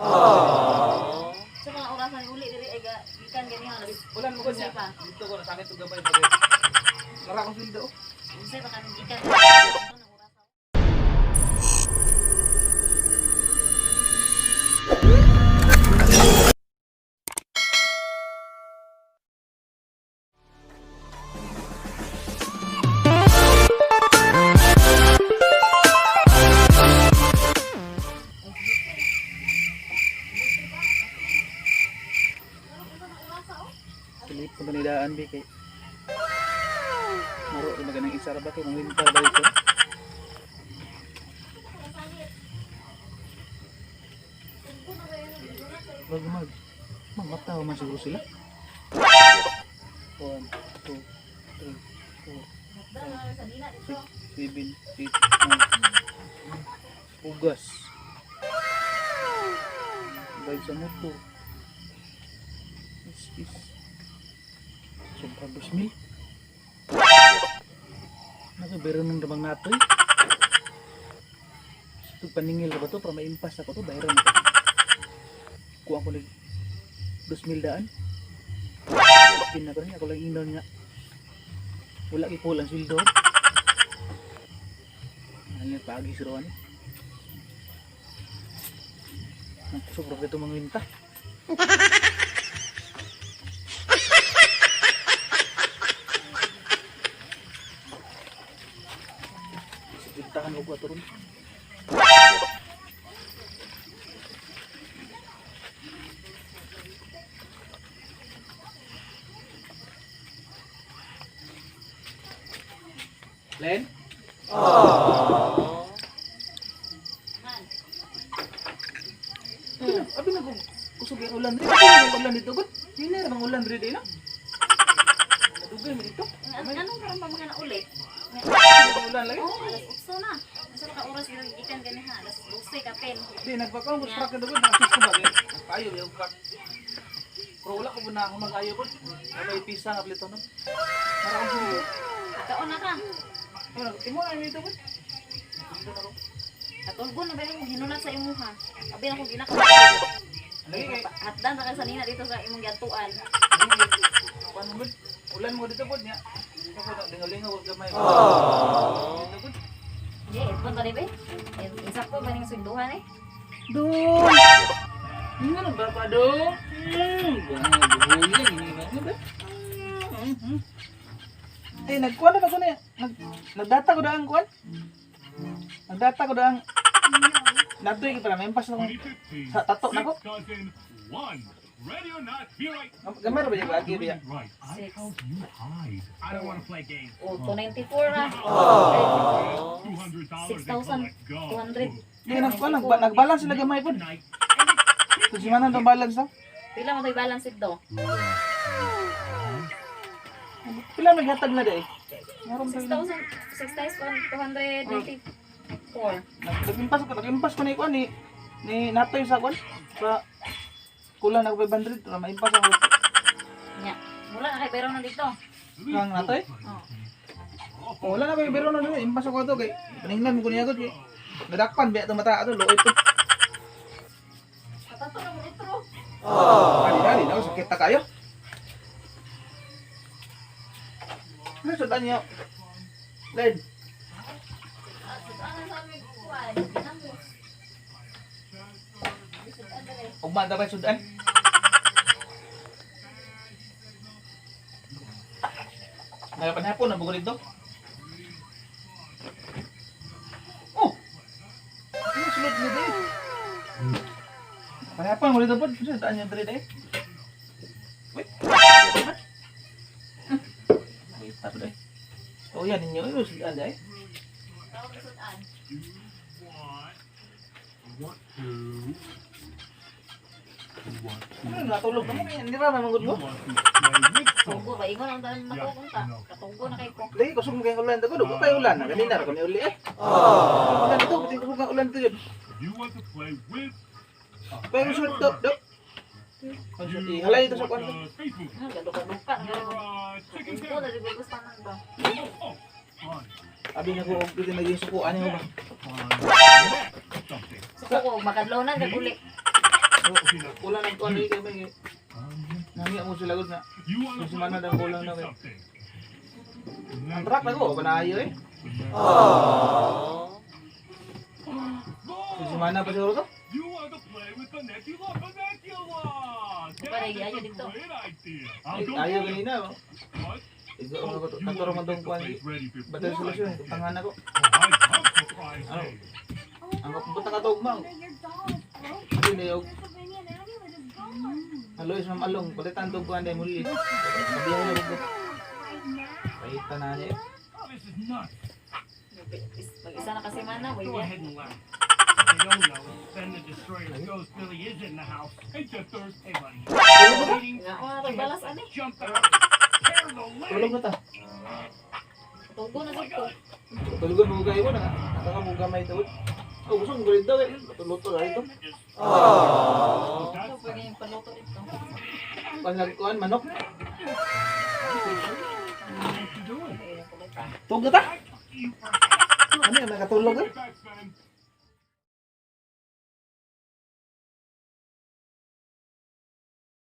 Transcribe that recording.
Sa mga orasan uli diri ay gikan ganihan. Ulan mo ko niya. Pa. Dito ko nasakit ug gabay bagay. Lara akong sildo. Unsay pa kan gikan. Pilip ko banidaan bi kay. Maro rin maganang isa ra ba kay mangwintar ba ito? Wag mag. Mamataw man siguro sila. 1, 2, 3, 4, 5, 6, 7, 8, 9. Ugas. Bayad sa motor. Is. Sobrang 2,000. Nakabero ng damang natoy. Ito paningil ba to para maimpas ako to bayaran ko. Kuha ko ng 2,000 daan. Pin na ko rin ako lang inon nga. Wala kipulang sildo. Ano pagi siruan. Sobrang ito mangwinta. Tahan ko turun. Len? Abi na kung kusog yung ulan dito. Yung ulan dito ko. Hindi na bang ulan dito na? Nadugay mo dito. Anong karon pa mga ulit? Ulan lagi? Oh, alas 8 na. Sa mga oras yung gikan ganihan, alas 12 kapin. Di, nagpakaw ko truck na doon. Nakasis ko ba? Kayo yung truck. Pero wala ko ba na ako mag-ayo ko? May pisa nga plito no? Marakang sundo. Kaon na ka. Timo na yung ito ko. Katulgo na ba yung hinulat sa imuha? Abi na kung ginaka. Lagi kay Hatdan na ka sa nina dito sa imong gatuan. paano gud? Ulan mo dito po niya. Ako na lingaw-lingaw wag gamay. Dito po. Di, ipon tadi be. Insakto ba ning sunduhan eh? Dong. Ini na ba pa dong? Buhuyan ini ba ba? Eh nagkuan na ko niya. Nagdata ko daang kuan. Nagdata ko daang natoy kita mempas na ko. Sa tato na ko. Ready or not, be right. Gamay ra ba yung lagi biya? Right. I help you hide. I don't want to play games. Oh, 294 na. $200 6,200. Di nagbalance sila gamay pod. So si manan tong balance daw? Pila mo to'y balance ito? Pila may hatag na day? Meron pa 6,294. Nagimpas ko ni kuan ni natoy sa kuan sa kulang na 500 na maimpas ako. Nya. Mula na kay pero na dito. Nang natoy? Oh. Wala na ba biro na dito, impas ako to kay paningnan ko niya gud kay nadakpan biya to mata ato luoy to. Katato na mo ito. Dali na sakit ta kayo. Ano sa danyo? Len. Ano sa amin kuwan? Ginamos. Ugma ta ba sudan? Nagapanhapon na bugo dito. Oh. Ano sulod mo din? Panhapon mo dito po, sa daan niya dali dai. Wait. Wait, tapos dai. Oh, yan ninyo, yung sudan dai. Ano natulog na mo kaya hindi ra mamangod mo? Tunggo ba ingon ang daan makukunta. Katunggo na kay ko. Lagi kusog mo kay ulan to, dugo kay ulan na kanina ra ko ni uli eh. Ulan ito, bitin kusog ang ulan to yun. You want to play with Pero short to, dok. Ang short halay ito sa kwan. Facebook. Gaduka-duka. Chicken Tunggo na di ba gusto nang ba? Fun. Abi na ko og bitin naging sukuan niyo ba? Something. Suko ko makadlaw na gaguli. Kulang ng kuwan ni kay may nangiya mo sila gud na. You wanna Si play Mana with daw kulang na me? kay. Something. Ang truck na ko panayo eh. Si Mana pa siguro to. You want to play with the Nebula Vernacular? Parang That's ayaw a dito. great idea. Ay, I'll go ayaw get it. ganina. What? Ito Oh, ang you kantor wanna man get tong the kuwan. place ready before Batal I solusyon get eh. Tangan ako. Oh, I love surprise Ano? days. Ang kapunta ka tog mang. Ano ni og Aloy sa malong palitan tog kuwan dai muli. Sabihan na ko. Paitan na niya. Oh, this is nuts. Mag-isa na kasi mana, boy. Go ahead and laugh. If they don't know, then the destroyer's ghost Billy is in the house. Hey, Jethers. Hey, buddy. Waiting. Nga ako na nagbalas ani. Jump out. Tear the Tulog leg. na ta. Tunggo na sa ko. Tulugan mo kayo na. Taka mo gamay to. Oh, gusto mo gawin daw eh. Luto na ito. Ito pwede yung paluto ito. Panagkuan manok. Ayun ang kulita. Tug na ta. Ano yan nakatulog eh. Back, man.